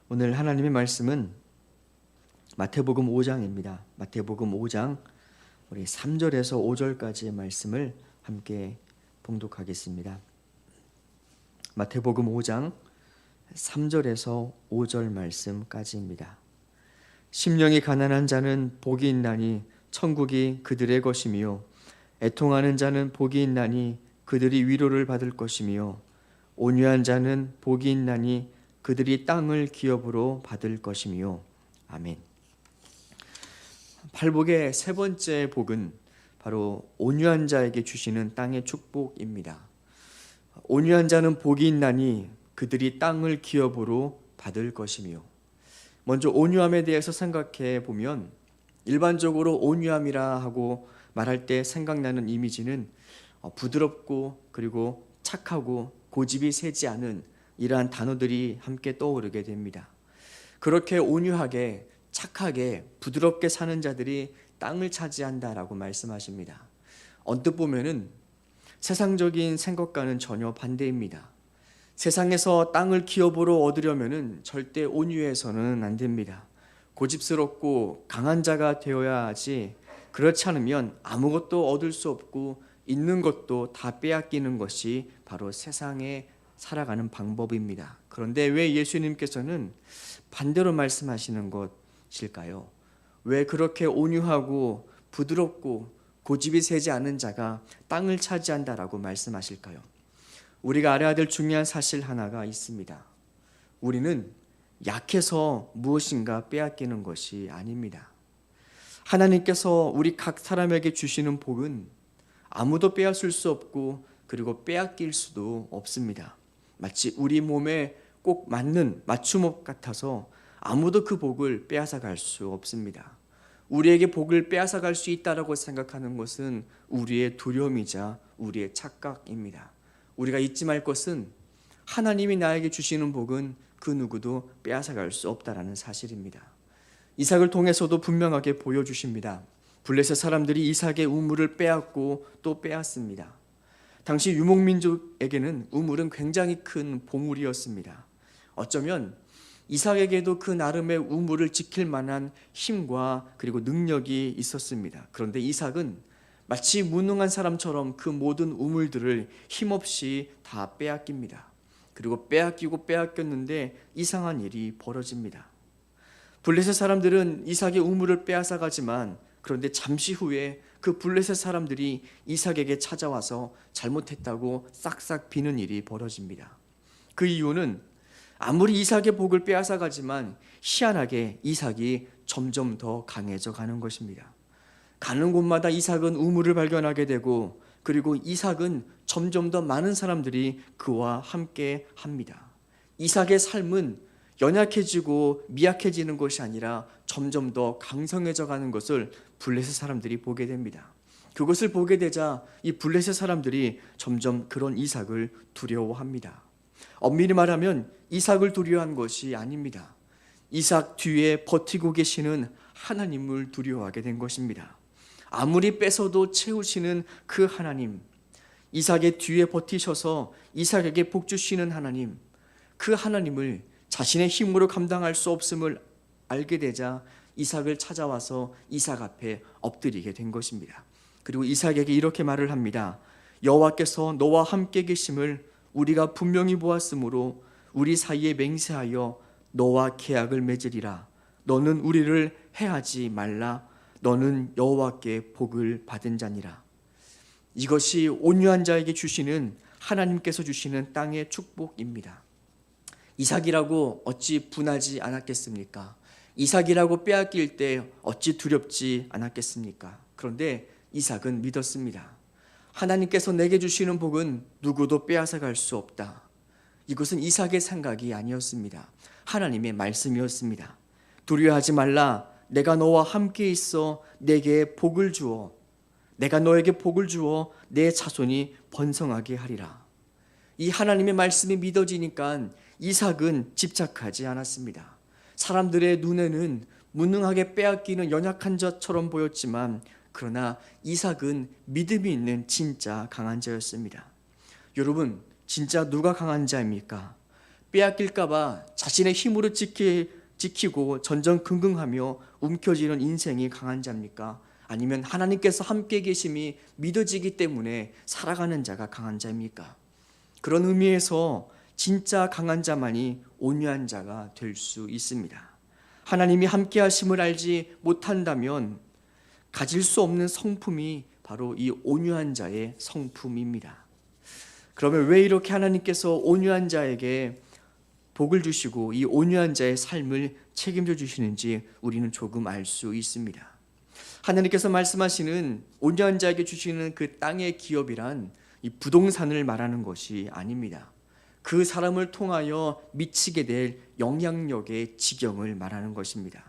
오늘 하나님의 말씀은 마태복음 5장입니다. 마태복음 5장 우리 3절에서 5절까지의 말씀을 함께 봉독하겠습니다. 마태복음 5장 3절에서 5절 말씀까지입니다. 심령이 가난한 자는 복이 있나니 천국이 그들의 것이며, 애통하는 자는 복이 있나니 그들이 위로를 받을 것이며, 온유한 자는 복이 있나니 그들이 땅을 기업으로 받을 것이며. 아멘. 팔복의 세 번째 복은 바로 온유한 자에게 주시는 땅의 축복입니다. 온유한 자는 복이 있나니 그들이 땅을 기업으로 받을 것이며. 먼저 온유함에 대해서 생각해 보면, 일반적으로 온유함이라 하고 말할 때 생각나는 이미지는 부드럽고 그리고 착하고 고집이 세지 않은 이러한 단어들이 함께 떠오르게 됩니다. 그렇게 온유하게 착하게 부드럽게 사는 자들이 땅을 차지한다라고 말씀하십니다. 언뜻 보면은 세상적인 생각과는 전혀 반대입니다. 세상에서 땅을 기업으로 얻으려면은 절대 온유해서는 안 됩니다. 고집스럽고 강한 자가 되어야 하지, 그렇지 않으면 아무것도 얻을 수 없고 있는 것도 다 빼앗기는 것이 바로 세상에 살아가는 방법입니다. 그런데 왜 예수님께서는 반대로 말씀하시는 것일까요? 왜 그렇게 온유하고 부드럽고 고집이 세지 않은 자가 땅을 차지한다라고 말씀하실까요? 우리가 알아야 될 중요한 사실 하나가 있습니다. 우리는 약해서 무엇인가 빼앗기는 것이 아닙니다. 하나님께서 우리 각 사람에게 주시는 복은 아무도 빼앗을 수 없고 그리고 빼앗길 수도 없습니다. 마치 우리 몸에 꼭 맞는 맞춤옷 같아서 아무도 그 복을 빼앗아 갈 수 없습니다. 우리에게 복을 빼앗아 갈 수 있다라고 생각하는 것은 우리의 두려움이자 우리의 착각입니다. 우리가 잊지 말 것은 하나님이 나에게 주시는 복은 그 누구도 빼앗아 갈 수 없다라는 사실입니다. 이삭을 통해서도 분명하게 보여주십니다. 블레셋 사람들이 이삭의 우물을 빼앗고 또 빼앗습니다. 당시 유목민족에게는 우물은 굉장히 큰 보물이었습니다. 어쩌면 이삭에게도 그 나름의 우물을 지킬 만한 힘과 그리고 능력이 있었습니다. 그런데 이삭은 마치 무능한 사람처럼 그 모든 우물들을 힘없이 다 빼앗깁니다. 그리고 빼앗기고 빼앗겼는데 이상한 일이 벌어집니다. 블레셋 사람들은 이삭의 우물을 빼앗아 가지만, 그런데 잠시 후에 그 블레셋 사람들이 이삭에게 찾아와서 잘못했다고 싹싹 비는 일이 벌어집니다. 그 이유는 아무리 이삭의 복을 빼앗아 가지만 희한하게 이삭이 점점 더 강해져 가는 것입니다. 가는 곳마다 이삭은 우물을 발견하게 되고, 그리고 이삭은 점점 더 많은 사람들이 그와 함께 합니다. 이삭의 삶은 연약해지고 미약해지는 것이 아니라 점점 더 강성해져 가는 것을 블레셋 사람들이 보게 됩니다. 그것을 보게 되자 이 블레셋 사람들이 점점 그런 이삭을 두려워합니다. 엄밀히 말하면 이삭을 두려워한 것이 아닙니다. 이삭 뒤에 버티고 계시는 하나님을 두려워하게 된 것입니다. 아무리 뺏어도 채우시는 그 하나님, 이삭의 뒤에 버티셔서 이삭에게 복 주시는 하나님, 그 하나님을 자신의 힘으로 감당할 수 없음을 알게 되자 이삭을 찾아와서 이삭 앞에 엎드리게 된 것입니다. 그리고 이삭에게 이렇게 말을 합니다. 여호와께서 너와 함께 계심을 우리가 분명히 보았으므로 우리 사이에 맹세하여 너와 계약을 맺으리라. 너는 우리를 해하지 말라. 너는 여호와께 복을 받은 자니라. 이것이 온유한 자에게 주시는, 하나님께서 주시는 땅의 축복입니다. 이삭이라고 어찌 분하지 않았겠습니까? 이삭이라고 빼앗길 때 어찌 두렵지 않았겠습니까? 그런데 이삭은 믿었습니다. 하나님께서 내게 주시는 복은 누구도 빼앗아 갈 수 없다. 이것은 이삭의 생각이 아니었습니다. 하나님의 말씀이었습니다. 두려워하지 말라. 내가 너와 함께 있어 내게 복을 주어, 내가 너에게 복을 주어 내 자손이 번성하게 하리라. 이 하나님의 말씀이 믿어지니까 이삭은 집착하지 않았습니다. 사람들의 눈에는 무능하게 빼앗기는 연약한 자처럼 보였지만, 그러나 이삭은 믿음이 있는 진짜 강한 자였습니다. 여러분, 진짜 누가 강한 자입니까? 빼앗길까봐 자신의 힘으로 지키고 전전긍긍하며 움켜쥐는 인생이 강한 자입니까? 아니면 하나님께서 함께 계심이 믿어지기 때문에 살아가는 자가 강한 자입니까? 그런 의미에서 진짜 강한 자만이 온유한 자가 될 수 있습니다. 하나님이 함께 하심을 알지 못한다면 가질 수 없는 성품이 바로 이 온유한 자의 성품입니다. 그러면 왜 이렇게 하나님께서 온유한 자에게 복을 주시고 이 온유한 자의 삶을 책임져 주시는지 우리는 조금 알 수 있습니다. 하나님께서 말씀하시는 온유한 자에게 주시는 그 땅의 기업이란 이 부동산을 말하는 것이 아닙니다. 그 사람을 통하여 미치게 될 영향력의 지경을 말하는 것입니다.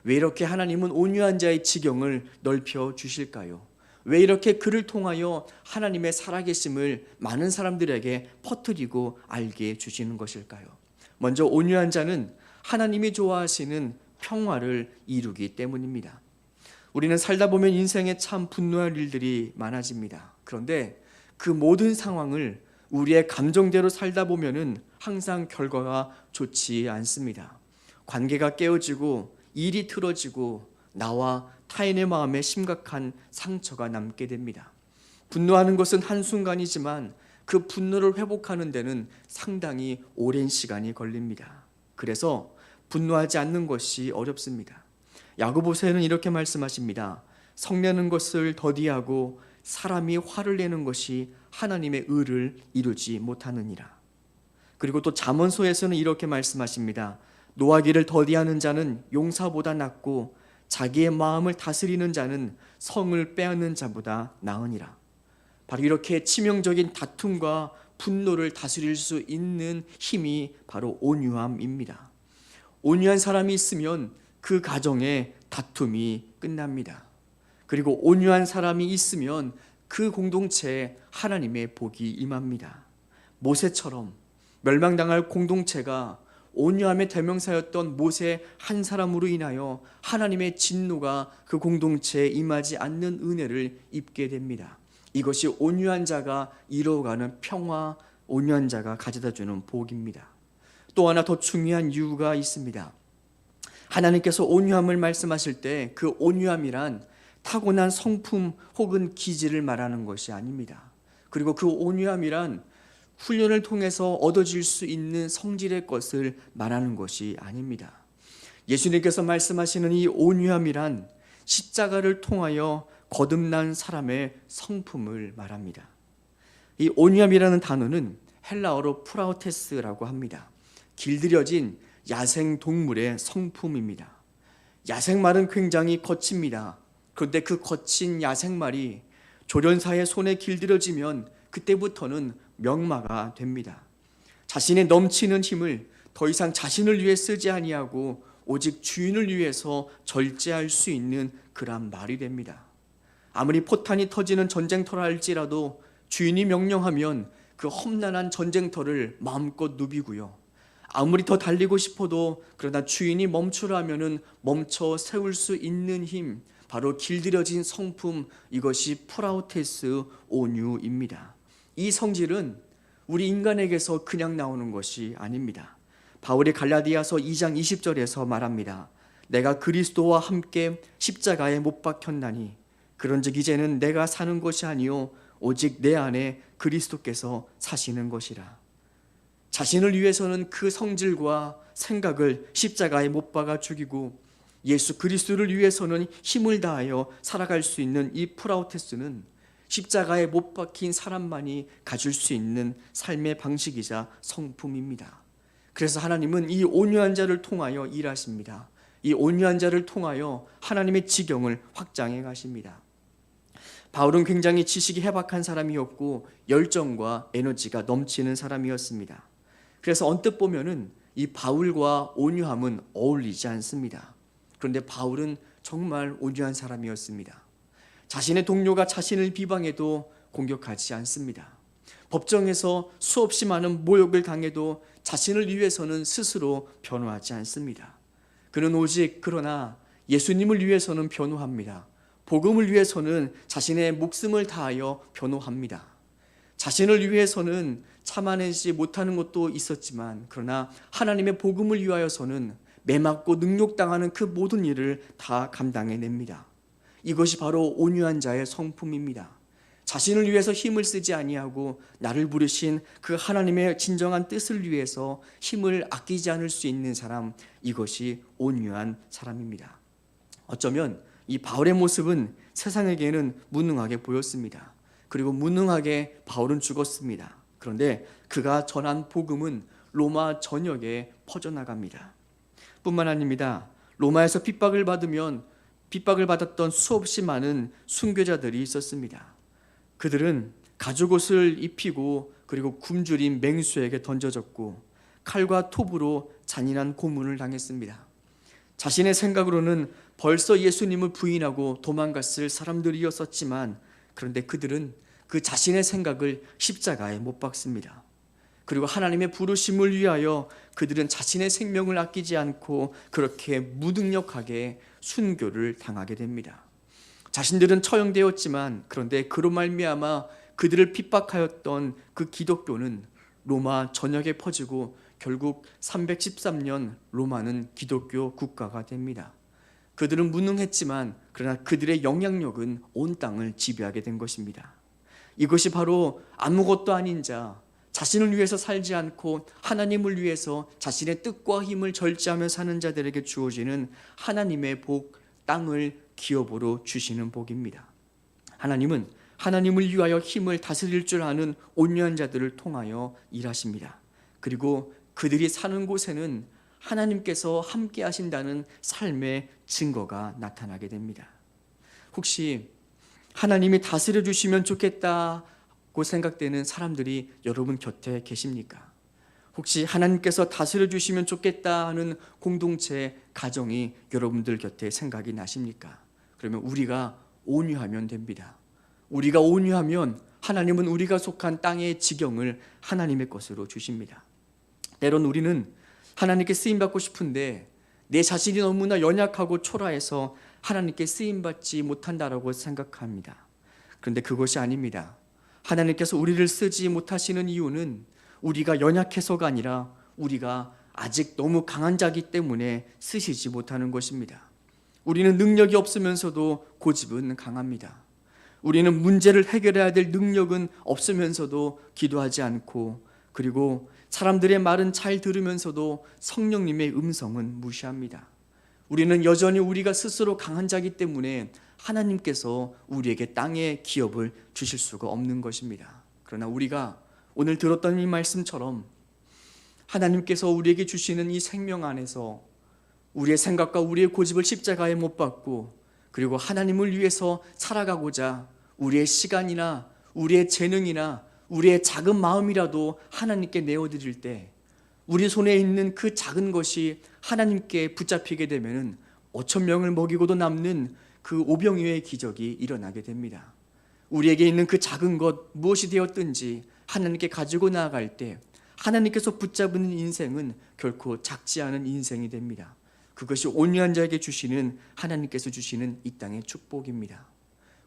왜 이렇게 하나님은 온유한 자의 지경을 넓혀 주실까요? 왜 이렇게 그를 통하여 하나님의 살아계심을 많은 사람들에게 퍼뜨리고 알게 주시는 것일까요? 먼저 온유한 자는 하나님이 좋아하시는 평화를 이루기 때문입니다. 우리는 살다 보면 인생에 참 분노할 일들이 많아집니다. 그런데 그 모든 상황을 우리의 감정대로 살다 보면은 항상 결과가 좋지 않습니다. 관계가 깨어지고 일이 틀어지고 나와 타인의 마음에 심각한 상처가 남게 됩니다. 분노하는 것은 한순간이지만 그 분노를 회복하는 데는 상당히 오랜 시간이 걸립니다. 그래서 분노하지 않는 것이 어렵습니다. 야고보서에는 이렇게 말씀하십니다. 성내는 것을 더디하고 사람이 화를 내는 것이 하나님의 의를 이루지 못하느니라. 그리고 또 잠언서에서는 이렇게 말씀하십니다. 노하기를 더디하는 자는 용사보다 낫고 자기의 마음을 다스리는 자는 성을 빼앗는 자보다 나으니라. 바로 이렇게 치명적인 다툼과 분노를 다스릴 수 있는 힘이 바로 온유함입니다. 온유한 사람이 있으면 그 가정에 다툼이 끝납니다. 그리고 온유한 사람이 있으면 그 공동체에 하나님의 복이 임합니다. 모세처럼 멸망당할 공동체가 온유함의 대명사였던 모세 한 사람으로 인하여 하나님의 진노가 그 공동체에 임하지 않는 은혜를 입게 됩니다. 이것이 온유한 자가 이루어가는 평화, 온유한 자가 가져다주는 복입니다. 또 하나 더 중요한 이유가 있습니다. 하나님께서 온유함을 말씀하실 때 그 온유함이란 타고난 성품 혹은 기질을 말하는 것이 아닙니다. 그리고 그 온유함이란 훈련을 통해서 얻어질 수 있는 성질의 것을 말하는 것이 아닙니다. 예수님께서 말씀하시는 이 온유함이란 십자가를 통하여 거듭난 사람의 성품을 말합니다. 이 온유함이라는 단어는 헬라어로 프라우테스라고 합니다. 길들여진 야생 동물의 성품입니다. 야생말은 굉장히 거칩니다. 그런데 그 거친 야생말이 조련사의 손에 길들여지면 그때부터는 명마가 됩니다. 자신의 넘치는 힘을 더 이상 자신을 위해 쓰지 아니하고 오직 주인을 위해서 절제할 수 있는 그런 말이 됩니다. 아무리 포탄이 터지는 전쟁터라 할지라도 주인이 명령하면 그 험난한 전쟁터를 마음껏 누비고요. 아무리 더 달리고 싶어도 그러나 주인이 멈추라 하면은 멈춰 세울 수 있는 힘, 바로 길들여진 성품, 이것이 프라우테스 온유입니다. 이 성질은 우리 인간에게서 그냥 나오는 것이 아닙니다. 바울이 갈라디아서 2장 20절에서 말합니다. 내가 그리스도와 함께 십자가에 못 박혔나니 그런즉 이제는 내가 사는 것이 아니요 오직 내 안에 그리스도께서 사시는 것이라. 자신을 위해서는 그 성질과 생각을 십자가에 못 박아 죽이고 예수 그리스도를 위해서는 힘을 다하여 살아갈 수 있는 이 프라우테스는 십자가에 못 박힌 사람만이 가질 수 있는 삶의 방식이자 성품입니다. 그래서 하나님은 이 온유한 자를 통하여 일하십니다. 이 온유한 자를 통하여 하나님의 지경을 확장해 가십니다. 바울은 굉장히 지식이 해박한 사람이었고 열정과 에너지가 넘치는 사람이었습니다. 그래서 언뜻 보면은 이 바울과 온유함은 어울리지 않습니다. 그런데 바울은 정말 온유한 사람이었습니다. 자신의 동료가 자신을 비방해도 공격하지 않습니다. 법정에서 수없이 많은 모욕을 당해도 자신을 위해서는 스스로 변호하지 않습니다. 그는 오직 그러나 예수님을 위해서는 변호합니다. 복음을 위해서는 자신의 목숨을 다하여 변호합니다. 자신을 위해서는 참아내지 못하는 것도 있었지만, 그러나 하나님의 복음을 위하여서는 매맞고 능욕당하는 그 모든 일을 다 감당해냅니다. 이것이 바로 온유한 자의 성품입니다. 자신을 위해서 힘을 쓰지 아니하고 나를 부르신 그 하나님의 진정한 뜻을 위해서 힘을 아끼지 않을 수 있는 사람, 이것이 온유한 사람입니다. 어쩌면 이 바울의 모습은 세상에게는 무능하게 보였습니다. 그리고 무능하게 바울은 죽었습니다. 그런데 그가 전한 복음은 로마 전역에 퍼져나갑니다. 뿐만 아닙니다. 로마에서 핍박을 받았던 수없이 많은 순교자들이 있었습니다. 그들은 가죽옷을 입히고 그리고 굶주린 맹수에게 던져졌고 칼과 톱으로 잔인한 고문을 당했습니다. 자신의 생각으로는 벌써 예수님을 부인하고 도망갔을 사람들이었었지만, 그런데 그들은 그 자신의 생각을 십자가에 못 박습니다. 그리고 하나님의 부르심을 위하여 그들은 자신의 생명을 아끼지 않고 그렇게 무능력하게 순교를 당하게 됩니다. 자신들은 처형되었지만, 그런데 그로 말미암아 그들을 핍박하였던 그 기독교는 로마 전역에 퍼지고 결국 313년 로마는 기독교 국가가 됩니다. 그들은 무능했지만 그러나 그들의 영향력은 온 땅을 지배하게 된 것입니다. 이것이 바로 아무것도 아닌 자, 자신을 위해서 살지 않고 하나님을 위해서 자신의 뜻과 힘을 절제하며 사는 자들에게 주어지는 하나님의 복, 땅을 기업으로 주시는 복입니다. 하나님은 하나님을 위하여 힘을 다스릴 줄 아는 온유한 자들을 통하여 일하십니다. 그리고 그들이 사는 곳에는 하나님께서 함께 하신다는 삶의 증거가 나타나게 됩니다. 혹시 하나님이 다스려 주시면 좋겠다고 생각되는 사람들이 여러분 곁에 계십니까? 혹시 하나님께서 다스려 주시면 좋겠다 하는 공동체, 가정이 여러분들 곁에 생각이 나십니까? 그러면 우리가 온유하면 됩니다. 우리가 온유하면 하나님은 우리가 속한 땅의 지경을 하나님의 것으로 주십니다. 때론 우리는 하나님께 쓰임받고 싶은데 내 자신이 너무나 연약하고 초라해서 하나님께 쓰임받지 못한다라고 생각합니다. 그런데 그것이 아닙니다. 하나님께서 우리를 쓰지 못하시는 이유는 우리가 연약해서가 아니라 우리가 아직 너무 강한 자이기 때문에 쓰시지 못하는 것입니다. 우리는 능력이 없으면서도 고집은 강합니다. 우리는 문제를 해결해야 될 능력은 없으면서도 기도하지 않고, 그리고 사람들의 말은 잘 들으면서도 성령님의 음성은 무시합니다. 우리는 여전히 우리가 스스로 강한 자이기 때문에 하나님께서 우리에게 땅의 기업을 주실 수가 없는 것입니다. 그러나 우리가 오늘 들었던 이 말씀처럼 하나님께서 우리에게 주시는 이 생명 안에서 우리의 생각과 우리의 고집을 십자가에 못 박고, 그리고 하나님을 위해서 살아가고자 우리의 시간이나 우리의 재능이나 우리의 작은 마음이라도 하나님께 내어드릴 때 우리 손에 있는 그 작은 것이 하나님께 붙잡히게 되면 5천 명을 먹이고도 남는 그 오병이어의 기적이 일어나게 됩니다. 우리에게 있는 그 작은 것 무엇이 되었든지 하나님께 가지고 나아갈 때 하나님께서 붙잡는 인생은 결코 작지 않은 인생이 됩니다. 그것이 온유한 자에게 주시는 하나님께서 주시는 이 땅의 축복입니다.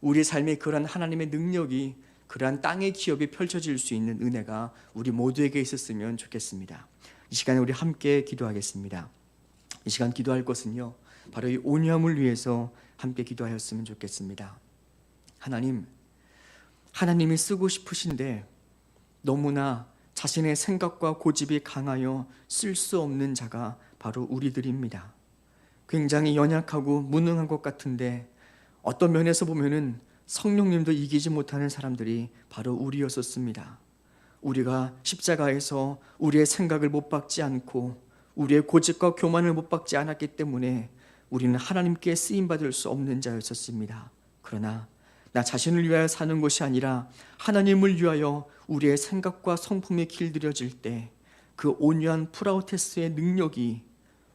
우리의 삶에 그러한 하나님의 능력이, 그러한 땅의 기업이 펼쳐질 수 있는 은혜가 우리 모두에게 있었으면 좋겠습니다. 이 시간에 우리 함께 기도하겠습니다. 이 시간 기도할 것은요, 바로 이 온유함을 위해서 함께 기도하였으면 좋겠습니다. 하나님이 쓰고 싶으신데 너무나 자신의 생각과 고집이 강하여 쓸 수 없는 자가 바로 우리들입니다. 굉장히 연약하고 무능한 것 같은데 어떤 면에서 보면은 성령님도 이기지 못하는 사람들이 바로 우리였었습니다. 우리가 십자가에서 우리의 생각을 못 박지 않고 우리의 고집과 교만을 못 박지 않았기 때문에 우리는 하나님께 쓰임받을 수 없는 자였었습니다. 그러나 나 자신을 위하여 사는 것이 아니라 하나님을 위하여 우리의 생각과 성품이 길들여질 때 그 온유한 프라우테스의 능력이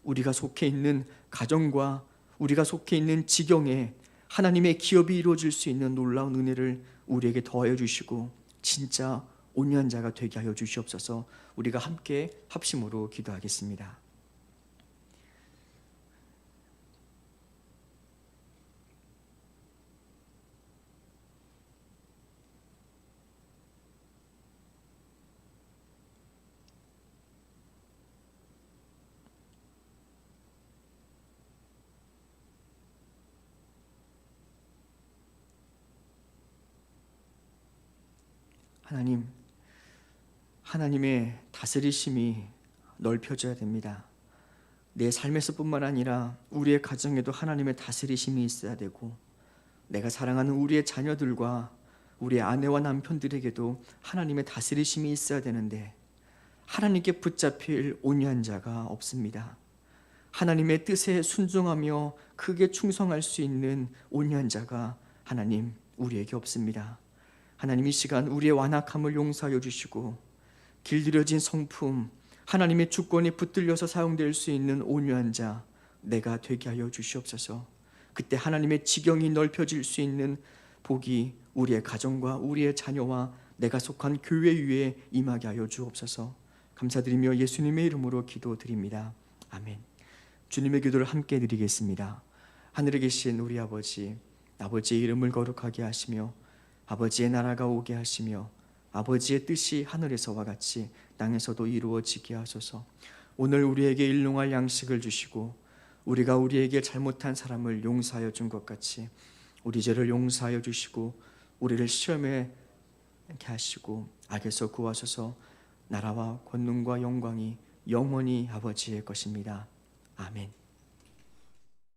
우리가 속해 있는 가정과 우리가 속해 있는 지경에 하나님의 기업이 이루어질 수 있는 놀라운 은혜를 우리에게 더하여 주시고 진짜 온유한 자가 되게 하여 주시옵소서. 우리가 함께 합심으로 기도하겠습니다. 하나님의 다스리심이 넓혀져야 됩니다. 내 삶에서뿐만 아니라 우리의 가정에도 하나님의 다스리심이 있어야 되고, 내가 사랑하는 우리의 자녀들과 우리의 아내와 남편들에게도 하나님의 다스리심이 있어야 되는데, 하나님께 붙잡힐 온유한 자가 없습니다. 하나님의 뜻에 순종하며 크게 충성할 수 있는 온유한 자가 하나님 우리에게 없습니다. 하나님, 이 시간 우리의 완악함을 용서하여 주시고, 길들여진 성품, 하나님의 주권이 붙들려서 사용될 수 있는 온유한 자 내가 되게 하여 주시옵소서. 그때 하나님의 지경이 넓혀질 수 있는 복이 우리의 가정과 우리의 자녀와 내가 속한 교회 위에 임하게 하여 주옵소서. 감사드리며 예수님의 이름으로 기도드립니다. 아멘. 주님의 기도를 함께 드리겠습니다. 하늘에 계신 우리 아버지, 아버지의 이름을 거룩하게 하시며 아버지의 나라가 오게 하시며 아버지의 뜻이 하늘에서와 같이 땅에서도 이루어지게 하소서. 오늘 우리에게 일용할 양식을 주시고, 우리가 우리에게 잘못한 사람을 용서하여 준 것 같이 우리 죄를 용서하여 주시고, 우리를 시험에 이렇게 하시고 악에서 구하소서. 나라와 권능과 영광이 영원히 아버지의 것입니다. 아멘.